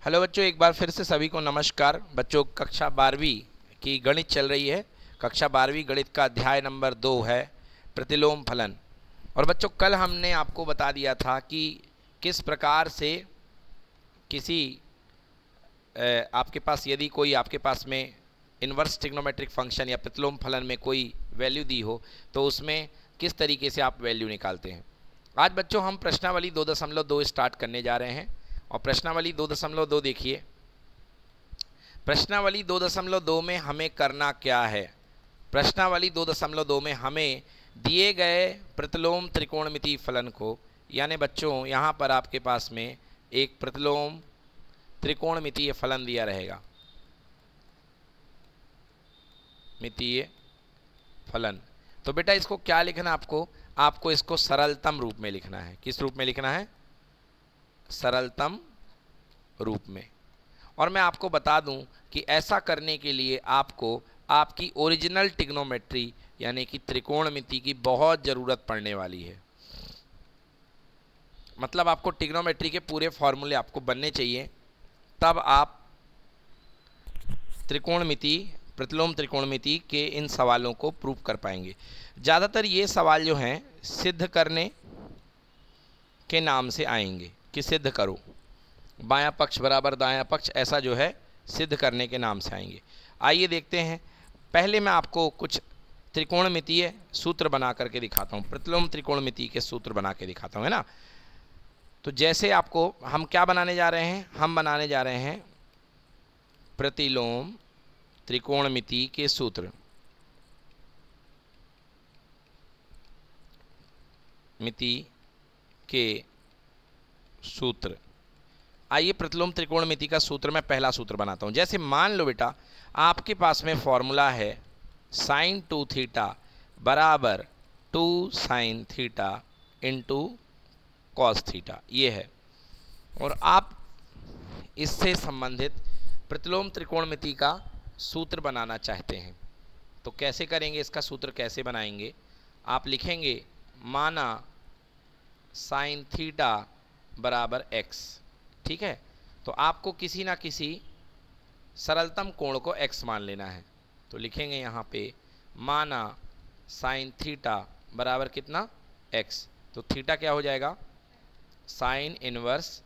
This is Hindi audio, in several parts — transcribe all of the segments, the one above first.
हेलो बच्चों, एक बार फिर से सभी को नमस्कार। बच्चों, कक्षा 12वीं की गणित चल रही है। कक्षा 12वीं गणित का अध्याय नंबर 2 है प्रतिलोम फलन। और बच्चों, कल हमने आपको बता दिया था कि किस प्रकार से किसी आपके पास यदि कोई आपके पास में इन्वर्स ट्रिग्नोमेट्रिक फंक्शन या प्रतिलोम फलन में कोई वैल्यू दी हो तो उसमें किस तरीके से आप वैल्यू निकालते हैं। आज बच्चों हम प्रश्नावली 2.2 स्टार्ट करने जा रहे हैं। और प्रश्नावली 2.2 देखिए। प्रश्नावली 2.2 में हमें करना क्या है। प्रश्नावली 2.2 में हमें दिए गए प्रतिलोम त्रिकोणमितीय फलन को, यानी बच्चों यहाँ पर आपके पास में एक प्रतिलोम त्रिकोणमितीय फलन दिया रहेगा, मितीय फलन। तो बेटा इसको क्या लिखना, आपको इसको सरलतम रूप में लिखना है। किस रूप में लिखना है? सरलतम रूप में। और मैं आपको बता दूं कि ऐसा करने के लिए आपको आपकी ओरिजिनल ट्रिग्नोमेट्री यानी कि त्रिकोणमिति की बहुत ज़रूरत पड़ने वाली है। मतलब आपको ट्रिग्नोमेट्री के पूरे फॉर्मूले आपको बनने चाहिए, तब आप त्रिकोणमिति, प्रतिलोम त्रिकोणमिति के इन सवालों को प्रूव कर पाएंगे। ज़्यादातर ये सवाल जो हैं सिद्ध करने के नाम से आएंगे कि सिद्ध करो, बायां पक्ष बराबर दायां पक्ष, ऐसा जो है सिद्ध करने के नाम से आएंगे। आइए देखते हैं। पहले मैं आपको कुछ त्रिकोणमितीय सूत्र बना करके दिखाता हूँ, प्रतिलोम त्रिकोणमिति के सूत्र बना के दिखाता हूँ, है ना। तो जैसे आपको हम क्या बनाने जा रहे हैं, हम बनाने जा रहे हैं प्रतिलोम त्रिकोणमिति के सूत्र, मिति के सूत्र। आइए प्रतिलोम त्रिकोणमिति का सूत्र मैं पहला सूत्र बनाता हूं। जैसे मान लो बेटा आपके पास में फॉर्मूला है साइन 2 थीटा बराबर 2 sine theta into cos theta, ये है। और आप इससे संबंधित प्रतिलोम त्रिकोणमिति का सूत्र बनाना चाहते हैं, तो कैसे करेंगे? इसका सूत्र कैसे बनाएंगे? आप लिखेंगे माना साइन थीटा बराबर एक्स, ठीक है। तो आपको किसी ना किसी सरलतम कोण को x मान लेना है। तो लिखेंगे यहाँ पे माना साइन थीटा बराबर कितना? x। तो थीटा क्या हो जाएगा? Sign inverse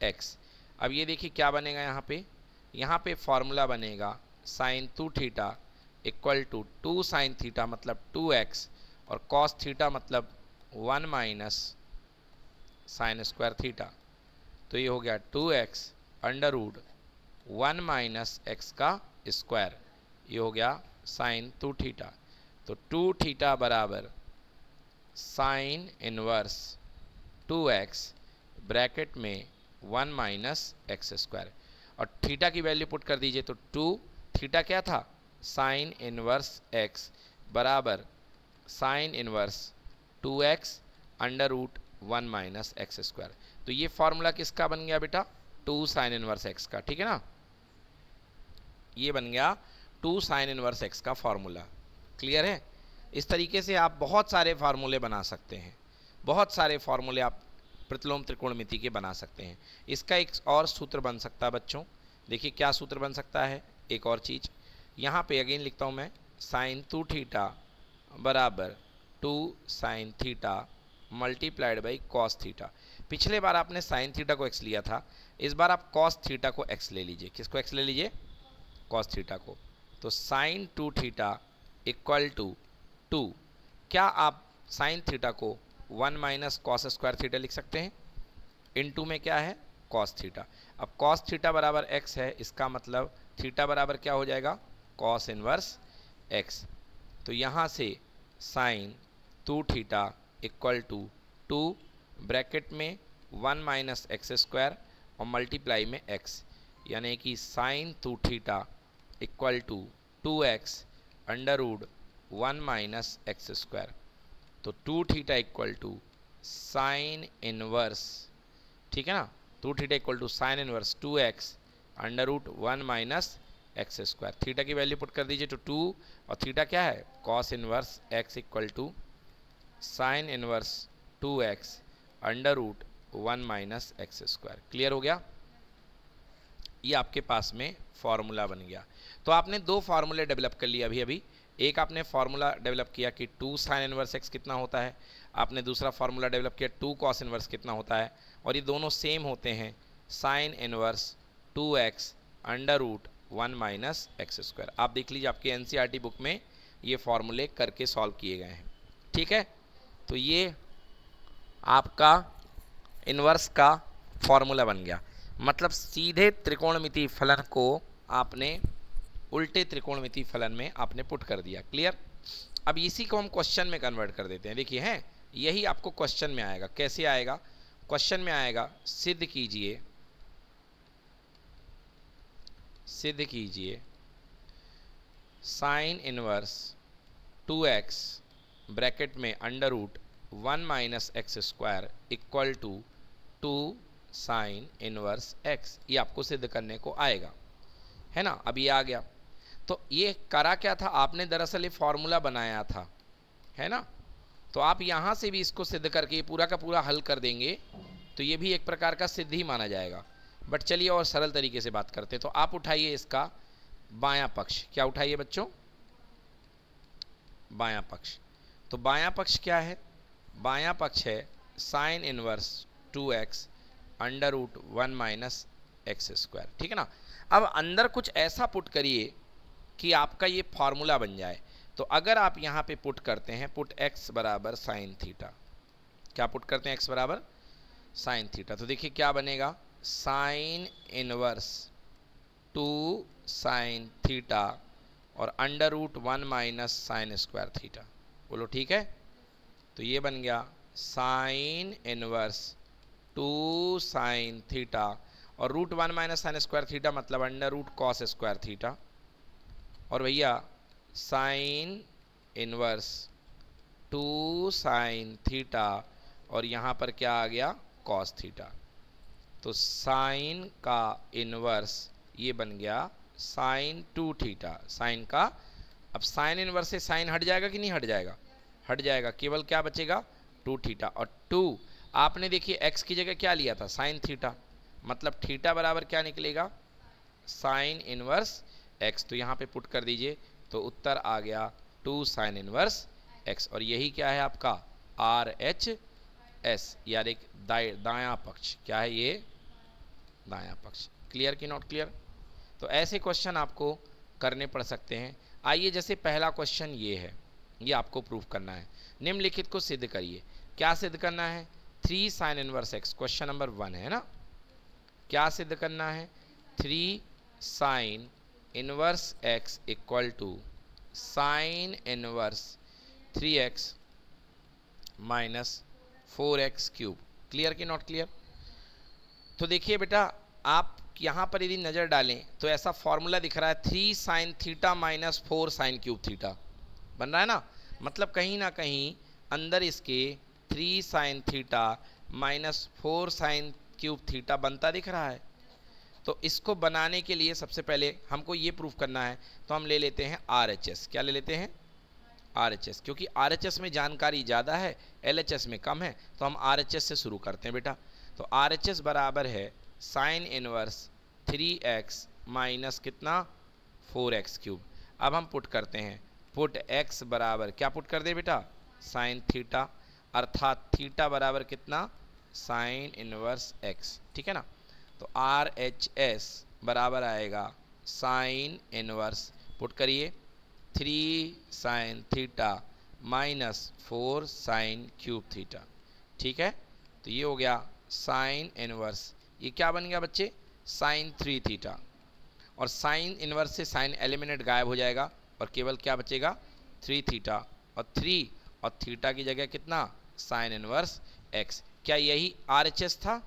x। अब ये देखिए क्या बनेगा यहाँ पे फॉर्मूला बनेगा sine 2 theta equal to 2 sine theta मतलब 2x और कॉस थीटा मतलब 1 माइनस साइन स्क्वायर थीटा। तो ये हो गया 2x under root 1 minus X का स्क्वायर, ये हो गया साइन 2 थीटा। तो 2 थीटा बराबर साइन इनवर्स 2x ब्रैकेट में 1 माइनस एक्स स्क्वायर, और थीटा की वैल्यू पुट कर दीजिए। तो 2 थीटा क्या था? साइन इनवर्स x बराबर sine inverse 2x under root 1 minus X square. तो ये फॉर्मूला किसका बन गया बेटा? 2 साइन इनवर्स x का, ठीक है ना। ये बन गया 2 साइन इनवर्स x का फॉर्मूला। क्लियर है? इस तरीके से आप बहुत सारे फार्मूले बना सकते हैं, बहुत सारे फार्मूले आप प्रतिलोम त्रिकोणमिति के बना सकते हैं। इसका एक और सूत्र बन सकता है बच्चों। देखिए क्या सूत्र बन सकता है। एक और चीज़ यहाँ पे अगेन लिखता हूँ मैं, साइन 2 थीटा बराबर 2 sine theta multiplied by cos theta. पिछले बार आपने साइन थीटा को x लिया था, इस बार आप कॉस थीटा को x ले लीजिए। किसको x ले लीजिए? कॉस थीटा को। तो साइन 2 थीटा इक्वल टू 2, क्या आप साइन थीटा को 1 माइनस कॉस स्क्वायर थीटा लिख सकते हैं? इनटू में क्या है? Cos theta. अब कॉस थीटा बराबर x है, इसका मतलब थीटा बराबर क्या हो जाएगा? Cos inverse x। तो यहाँ से sine 2 theta equal to 2 bracket में 1 माइनस एक्स स्क्वायर और मल्टीप्लाई में x, यानी कि sine 2 theta equal to 2x under root 1 minus X square. तो 2 theta equal to sine inverse, ठीक है ना, 2 theta equal to sine inverse 2x under root 1 minus X square. Theta की वैल्यू पुट कर दीजिए तो 2, और थीटा क्या है? Cos inverse x equal to sine inverse 2x under root 1 minus X square. Clear हो गया? ये आपके पास में फॉर्मूला बन गया। तो आपने दो फार्मूले डेवलप कर लिए अभी अभी। एक आपने फार्मूला डेवलप किया कि 2 साइन इनवर्स एक्स कितना होता है, आपने दूसरा फार्मूला डेवलप किया 2 कॉस इनवर्स कितना होता है, और ये दोनों सेम होते हैं, sine inverse 2x under root 1 minus X square. आप देख लीजिए आपके एनसीईआरटी बुक में ये फॉर्मूले करके सॉल्व किए गए हैं। ठीक है, तो ये आपका इनवर्स का फॉर्मूला बन गया, मतलब सीधे त्रिकोणमितीय फलन को आपने उल्टे त्रिकोणमितीय फलन में आपने पुट कर दिया। क्लियर। अब इसी को हम क्वेश्चन में कन्वर्ट कर देते हैं। देखिए हैं, यही आपको क्वेश्चन में आएगा। कैसे आएगा? क्वेश्चन में आएगा, सिद्ध कीजिए साइन इनवर्स 2x ब्रैकेट में under root 1 minus X square equal to 2 sine inverse x। ये आपको सिद्ध करने को आएगा, है ना। अब ये आ गया। तो ये करा क्या था, आपने दरअसल ये फॉर्मूला बनाया था, है ना। तो आप यहाँ से भी इसको सिद्ध करके ये पूरा का पूरा हल कर देंगे तो ये भी एक प्रकार का सिद्ध ही माना जाएगा। बट चलिए और सरल तरीके से बात करते हैं। तो आप उठाइए इसका बायां पक्ष। क्या उठाइए बच्चों? बायां पक्ष। तो बायां पक्ष क्या है? बायां पक्ष है sine inverse 2x under root 1 minus X square. ठीक है ना। अब अंदर कुछ ऐसा पुट करिए कि आपका ये फॉर्मूला बन जाए। तो अगर आप यहाँ पे पुट करते हैं, पुट x बराबर साइन थीटा, क्या पुट करते हैं? x बराबर साइन थीटा। तो देखिए क्या बनेगा, साइन इनवर्स 2 साइन थीटा और under root 1 minus sine square theta. बोलो ठीक है। तो ये बन गया साइन इनवर्स 2 साइन थीटा और root 1 minus sine square theta मतलब under root cos square theta, और भैया साइन इनवर्स 2 साइन थीटा और यहाँ पर क्या आ गया, कॉस थीटा। तो साइन का इनवर्स ये बन गया साइन 2 थीटा। साइन का, अब साइन इनवर्स से साइन हट जाएगा कि नहीं हट जाएगा? हट जाएगा। केवल क्या बचेगा, 2 थीटा। और 2 आपने देखिए x की जगह क्या लिया था, साइन थीटा, मतलब थीटा बराबर क्या निकलेगा, साइन इनवर्स x। तो यहाँ पे पुट कर दीजिए तो उत्तर आ गया 2 साइन इनवर्स x। और यही क्या है आपका RHS, यार एक दायां पक्ष। क्या है ये? दायां पक्ष। क्लियर कि नॉट क्लियर? तो ऐसे क्वेश्चन आपको करने पड़ सकते हैं। आइए जैसे पहला क्वेश्चन ये है, ये आपको प्रूफ करना है। निम्नलिखित को सिद्ध करिए। क्या सिद्ध करना है? 3 sine inverse x, question number 1 है ना। क्या सिद्ध करना है? 3 sine inverse x equal to sine inverse 3x minus 4x cube. Clear कि नॉट क्लियर? तो देखिए बेटा, आप यहाँ पर यदि नज़र डालें तो ऐसा फॉर्मूला दिख रहा है 3 sine theta minus 4 sine cube theta बन रहा है ना। मतलब कहीं ना कहीं अंदर इसके 3 sine theta minus 4 sine cube theta बनता दिख रहा है। तो इसको बनाने के लिए सबसे पहले हमको ये प्रूफ करना है, तो हम ले लेते हैं RHS। क्या ले लेते हैं? RHS, क्योंकि RHS में जानकारी ज़्यादा है, LHS में कम है, तो हम RHS से शुरू करते हैं बेटा। तो RHS बराबर है साइन इनवर्स 3x माइनस कितना, 4x क्यूब। अब हम पुट करते हैं, पुट x बराबर क्या पुट कर दे बेटा, साइन थीटा, अर्थात थीटा बराबर कितना, साइन इनवर्स x। ठीक है ना। तो RHS बराबर आएगा साइन इनवर्स, पुट करिए 3 sine theta minus 4 sine cube theta. ठीक है। तो ये हो गया साइन इनवर्स, ये क्या बन गया बच्चे, साइन 3 थीटा। और साइन इनवर्स से साइन एलिमिनेट गायब हो जाएगा और केवल क्या बचेगा, 3 थीटा, और 3 और थीटा की जगह कितना, साइन इनवर्स x। क्या यही RHS था?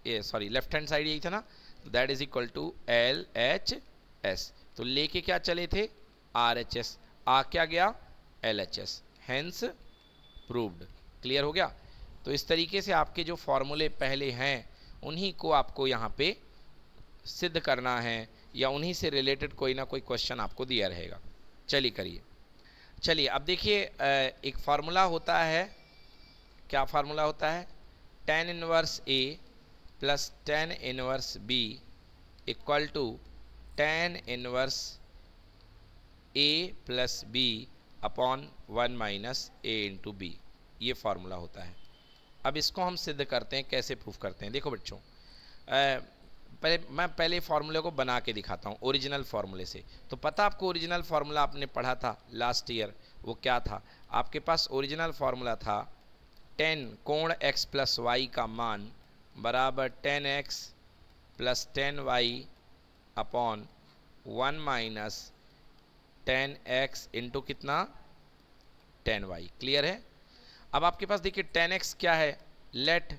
ये सॉरी लेफ्ट हैंड साइड यही था ना। तो that is equal to LHS। तो लेके क्या चले थे, RHS, आ क्या गया, LHS, हेंस प्रूव्ड। क्लियर हो गया। तो इस तरीके से आपके जो फॉर्मूले पहले हैं उन्हीं को आपको यहाँ पे सिद्ध करना है, या उन्हीं से रिलेटेड कोई ना कोई क्वेश्चन आपको दिया रहेगा। चलिए करिए। चलिए अब देखिए, एक फार्मूला होता है, क्या फार्मूला होता है, tan inverse A plus tan inverse B equal to tan inverse A plus B upon 1 minus A into B, ये फॉर्मूला होता है। अब इसको हम सिद्ध करते हैं, कैसे प्रूफ करते हैं। देखो बच्चों, पहले फार्मूले को बना के दिखाता हूँ ओरिजिनल फार्मूले से। तो पता आपको ओरिजिनल फार्मूला आपने पढ़ा था लास्ट ईयर, वो क्या था? आपके पास ओरिजिनल फार्मूला था 10 कोण x प्लस वाई का मान बराबर 10x plus 10y upon 1 minus 10x into कितना 10y। क्लियर है? अब आपके पास देखिए 10x क्या है, लेट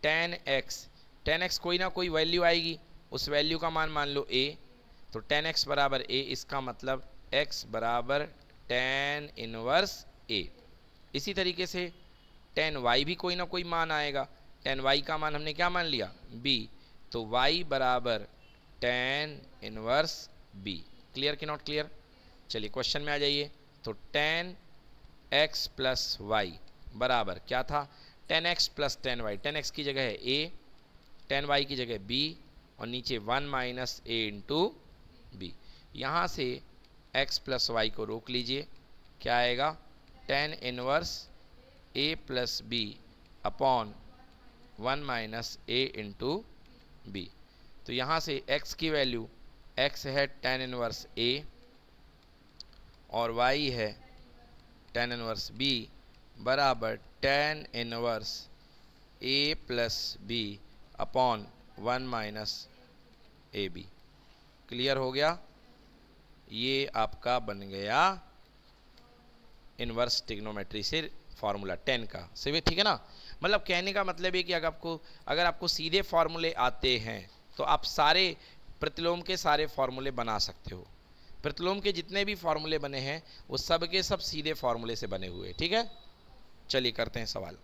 10x कोई ना कोई वैल्यू आएगी, उस वैल्यू का मान मान लो a, तो 10x बराबर a, इसका मतलब x बराबर 10 इनवर्स a। इसी तरीके से 10y भी कोई ना कोई मान आएगा, 10y का मान हमने क्या मान लिया b, तो y बराबर 10 इनवर्स b। क्लियर कि नॉट क्लियर? चलिए क्वेश्चन में आ जाइए। तो 10x प्लस वाई बराबर क्या था, 10x प्लस 10y, 10x की जगह है a, 10y की जगह b, और नीचे 1 माइनस a इंटू बी। यहाँ से x प्लस वाई को रोक लीजिए, क्या आएगा 10 inverse a plus B upon 1 minus a into B. तो यहाँ से x की वैल्यू, x है 10 इनवर्स a और y है 10 इनवर्स b बराबर 10 inverse a plus B upon 1 minus A B. Clear हो गया? ये आपका बन गया इनवर्स ट्रिग्नोमेट्री से फार्मूला 10 का। सही, ठीक है ना? मतलब कहने का मतलब है कि अगर आपको सीधे फार्मूले आते हैं तो आप सारे प्रतिलोम के सारे फार्मूले बना सकते हो। प्रतिलोम के जितने भी फार्मूले बने हैं वो सब के सब सीधे फार्मूले से बने हुए। ठीक है, चलिए करते हैं सवाल।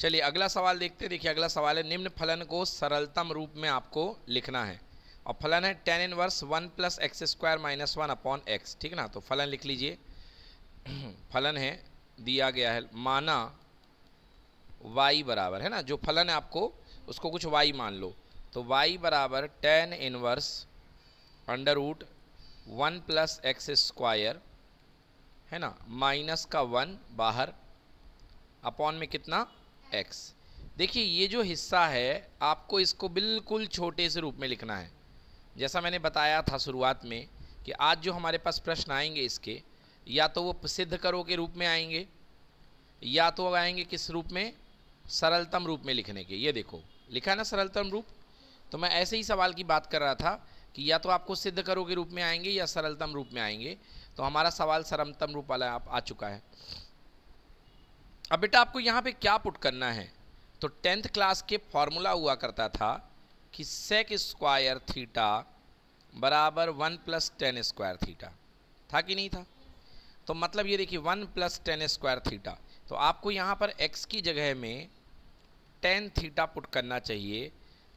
चलिए अगला सवाल देखते हैं। देखिए अगला सवाल है, निम्न फलन को सरलतम रूप में आपको लिखना है और फलन है 10 inverse 1 plus X square minus 1 upon x. ठीक है ना? तो फलन लिख लीजिए। फलन है, दिया गया है, माना y बराबर है ना, जो फलन है आपको उसको कुछ y मान लो, तो y बराबर 10 inverse under root 1 plus X square है ना, माइनस का 1 बाहर अपॉन में कितना x। देखिए ये जो हिस्सा है आपको इसको बिल्कुल छोटे से रूप में लिखना है। जैसा मैंने बताया था शुरुआत में कि आज जो हमारे पास प्रश्न आएंगे इसके, या तो वो सिद्ध करो के रूप में आएंगे या तो आएंगे किस रूप में, सरलतम रूप में लिखने के। ये देखो लिखा है ना सरलतम रूप। तो मैं ऐसे ही सवाल की बात कर रहा था कि या तो आपको सिद्ध करो के रूप में आएंगे या सरलतम रूप में आएंगे। तो हमारा सवाल सरलतम रूप वाला आ चुका है। अब बेटा आपको यहाँ पे क्या पुट करना है, तो 10th क्लास के फॉर्मूला हुआ करता था कि सेक स्क्वायर थीटा बराबर 1 प्लस 10 स्क्वायर थीटा, था कि नहीं था? तो मतलब ये देखिए 1 प्लस 10 स्क्वायर थीटा, तो आपको यहाँ पर x की जगह में 10 थीटा पुट करना चाहिए।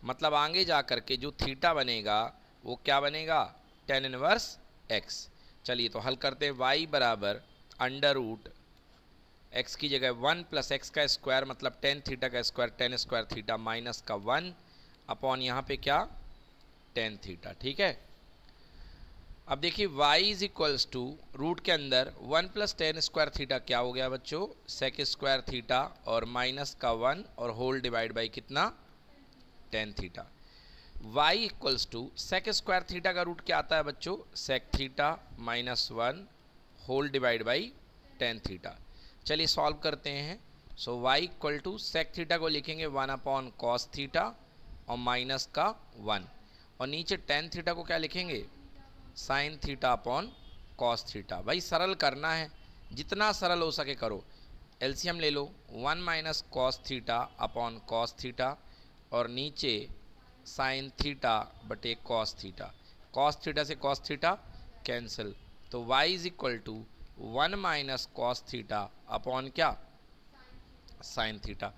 मतलब आगे जा कर के जो थीटा बनेगा वो क्या बनेगा, 10 इनवर्स x। चलिए तो हल करते हैं। y बराबर अंडर रूट x की जगह 1 प्लस एक्स का स्क्वायर मतलब 10 थीटा का स्क्वायर, 10 स्क्वायर थीटा माइनस का 1 अपॉन यहाँ पे क्या 10 थीटा। ठीक है, अब देखिए y is equals to root के अंदर 1 प्लस 10 स्क्वायर थीटा क्या हो गया बच्चों, सेक स्क्वायर थीटा और माइनस का 1 और होल डिवाइड बाई कितना 10 theta. y equals to sec square theta का रूट क्या आता है बच्चों, sec theta minus 1 whole divide by 10 theta. चलिए सॉल्व करते हैं। So y equal to sec theta को लिखेंगे 1 अपॉन कॉस थीटा और माइनस का 1, और नीचे 10 थीटा को क्या लिखेंगे, sine theta upon cos theta. भाई सरल करना है, जितना सरल हो सके करो। एलसीएम ले लो, 1 minus cos theta upon cos theta और नीचे साइन थीटा बटे कॉस थीटा। कॉस थीटा से कॉस थीटा कैंसिल, तो y is equal to 1 minus cos theta upon क्या साइन थीटा।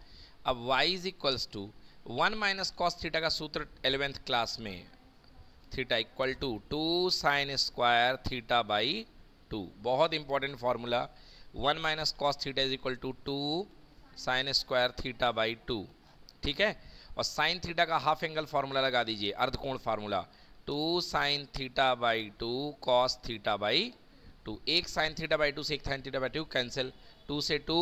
अब y is equals to 1 minus cos theta का सूत्र 11th क्लास में, theta equal to 2 sine square theta by 2। बहुत important formula, 1 minus cos theta is equal to 2 sine square theta by 2। ठीक है, और साइन थीटा का हाफ एंगल फार्मूला लगा दीजिए, अर्धकोण formula, 2 sine theta by 2 cos theta by 2। एक साइन थीटा बाई 2 से एक साइन थीटा बाई 2 कैंसिल, 2 से 2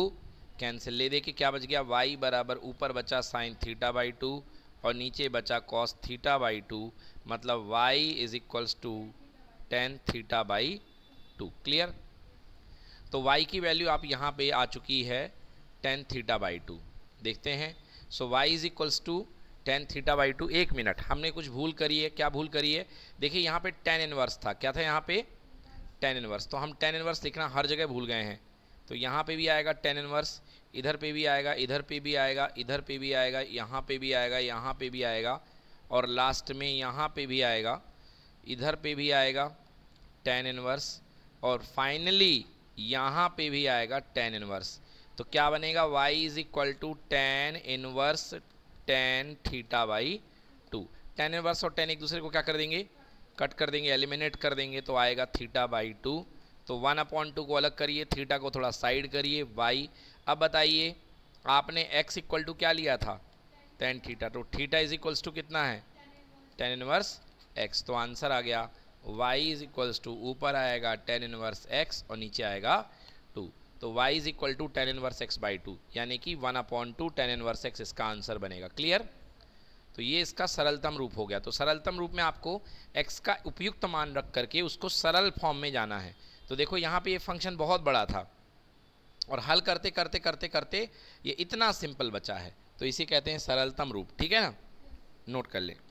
कैंसिल, ले दे के क्या बच गया, y बराबर ऊपर बचा साइन थीटा बाई 2 और नीचे बचा कॉस थीटा बाई 2, मतलब y is equals to tan theta by 2। Clear? तो y की वैल्यू आप यहाँ पे आ चुकी है टेन थीटा बाई 2। देखते हैं, so y is equals to tan theta by 2। एक मिनट, हमने कुछ भूल करी है। क्या भूल करी है? देखिए यहाँ पे टेन इनवर्स था, क्या था यहाँ पे, टेन इनवर्स। तो हम टेन इनवर्स लिखना हर जगह भूल गए हैं, तो यहाँ पे भी आएगा टेन इनवर्स, इधर पे भी आएगा, इधर पे भी आएगा, इधर पे भी आएगा, यहाँ पे भी आएगा, यहाँ पे भी आएगा, और लास्ट में यहाँ पे भी आएगा, इधर पे भी आएगा टेन इनवर्स, और फाइनली यहाँ पे भी आएगा टेन इनवर्स। तो क्या बनेगा, y is equal to tan inverse tan theta by 2। Tan inverse और टेन एक दूसरे को क्या कर देंगे, कट कर देंगे, एलिमिनेट कर देंगे, तो आएगा थीटा बाई 2। तो 1/2 को अलग करिए, थीटा को थोड़ा साइड करिए, y। अब बताइए, आपने x इक्वल टू क्या लिया था, टेन थीटा, तो थीटा इज इक्वल्स टू कितना है, टेन इनवर्स x। तो आंसर आ गया y इज इक्वल्स टू, ऊपर आएगा टेन इनवर्स x और नीचे आएगा 2। तो y is equal to tan inverse x by 2, यानी कि 1/2 टेन इनवर्स x इसका आंसर बनेगा। क्लियर? तो ये इसका सरलतम रूप हो गया। तो सरलतम रूप में आपको x का उपयुक्त मान रख करके उसको सरल फॉर्म में जाना है। तो देखो यहाँ पे ये फंक्शन बहुत बड़ा था और हल करते करते करते करते ये इतना सिंपल बचा है, तो इसे कहते हैं सरलतम रूप। ठीक है ना, नोट कर ले।